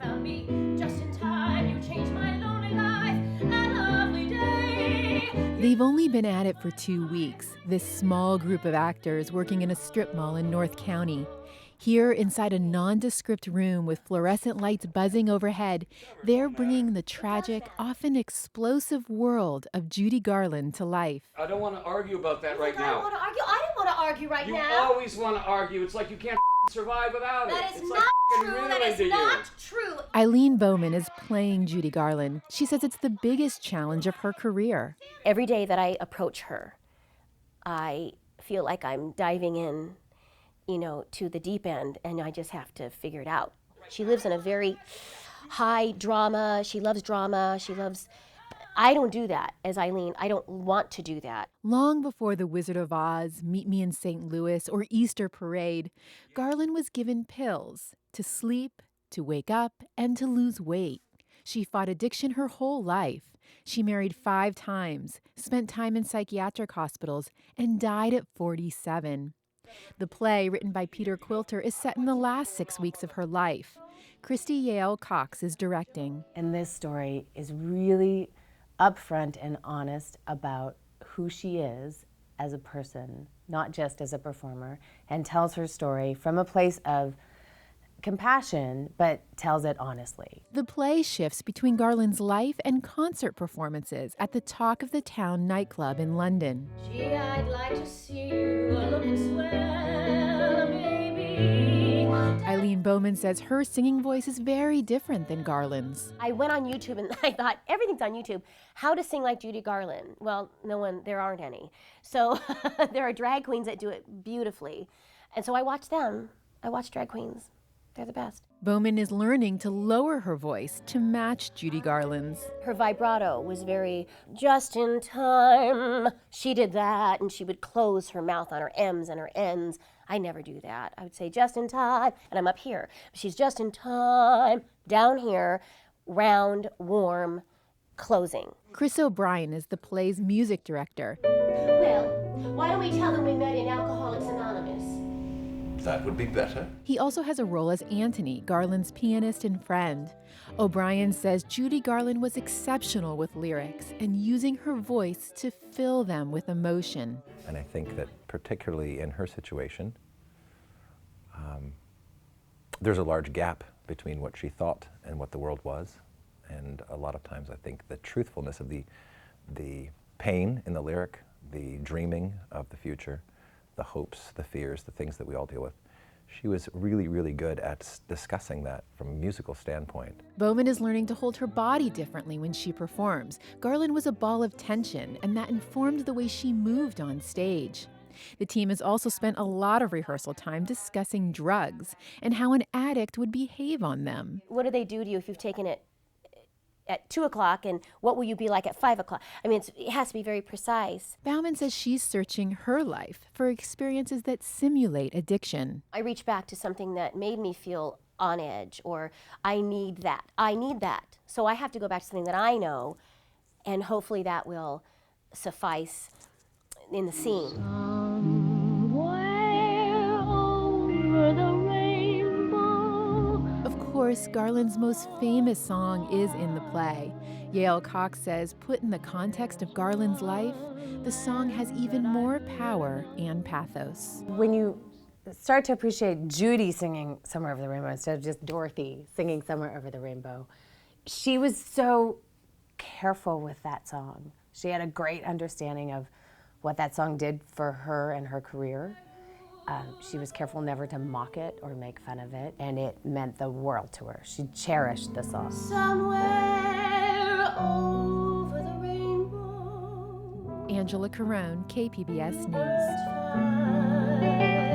found me just in time. You changed my lonely life, that lovely day. They've only been at it for 2 weeks, this small group of actors working in a strip mall in North County. Here, inside a nondescript room with fluorescent lights buzzing overhead, they're bringing the tragic, often explosive world of Judy Garland to life. I don't want to argue about that right now. I want to argue. I don't want to argue right You now. always want to argue. It's like you can't survive without it. That is It's not like true. ruined That is to you. not true. Eileen Bowman is playing Judy Garland. She says it's the biggest challenge of her career. Every day that I approach her, I feel like I'm diving in, to the deep end, and I just have to figure it out. She lives in a very high drama. She loves drama. I don't do that as Eileen. I don't want to do that. Long before The Wizard of Oz, Meet Me in St. Louis, or Easter Parade, Garland was given pills to sleep, to wake up, and to lose weight. She fought addiction her whole life. She married 5 times, spent time in psychiatric hospitals, and died at 47. The play, written by Peter Quilter, is set in the last 6 weeks of her life. Christy Yale Cox is directing. And this story is really upfront and honest about who she is as a person, not just as a performer, and tells her story from a place of compassion, but tells it honestly. The play shifts between Garland's life and concert performances at the Talk of the Town nightclub in London. Gee, I'd like to see you looking swell, baby. Eileen Bowman says her singing voice is very different than Garland's. I went on YouTube and I thought, everything's on YouTube. How to sing like Judy Garland? Well, there aren't any. So there are drag queens that do it beautifully. And so I watched them. I watched drag queens. They're the best. Bowman is learning to lower her voice to match Judy Garland's. Her vibrato was very just in time. She did that, and she would close her mouth on her M's and her N's. I never do that. I would say just in time, and I'm up here. She's just in time, down here, round, warm, closing. Chris O'Brien is the play's music director. Well, why don't we tell them we met in Alcoholics Anonymous? That would be better. He also has a role as Anthony, Garland's pianist and friend. O'Brien says Judy Garland was exceptional with lyrics and using her voice to fill them with emotion. And I think that particularly in her situation, there's a large gap between what she thought and what the world was. And a lot of times I think the truthfulness of the pain in the lyric, the dreaming of the future, the hopes, the fears, the things that we all deal with. She was really, really good at discussing that from a musical standpoint. Bowman is learning to hold her body differently when she performs. Garland was a ball of tension, and that informed the way she moved on stage. The team has also spent a lot of rehearsal time discussing drugs and how an addict would behave on them. What do they do to you if you've taken it at 2 o'clock, and what will you be like at 5 o'clock? I mean, it has to be very precise. Bowman says she's searching her life for experiences that simulate addiction. I reach back to something that made me feel on edge, or I need that. So I have to go back to something that I know, and hopefully that will suffice in the scene. Somewhere over the rainbow. Of course, Garland's most famous song is in the play. Yale Cox says, put in the context of Garland's life, the song has even more power and pathos. When you start to appreciate Judy singing Somewhere Over the Rainbow instead of just Dorothy singing Somewhere Over the Rainbow, she was so careful with that song. She had a great understanding of what that song did for her and her career. She was careful never to mock it or make fun of it, and it meant the world to her. She cherished the song. Somewhere over the rainbow. Angela Carone, KPBS News. Fire.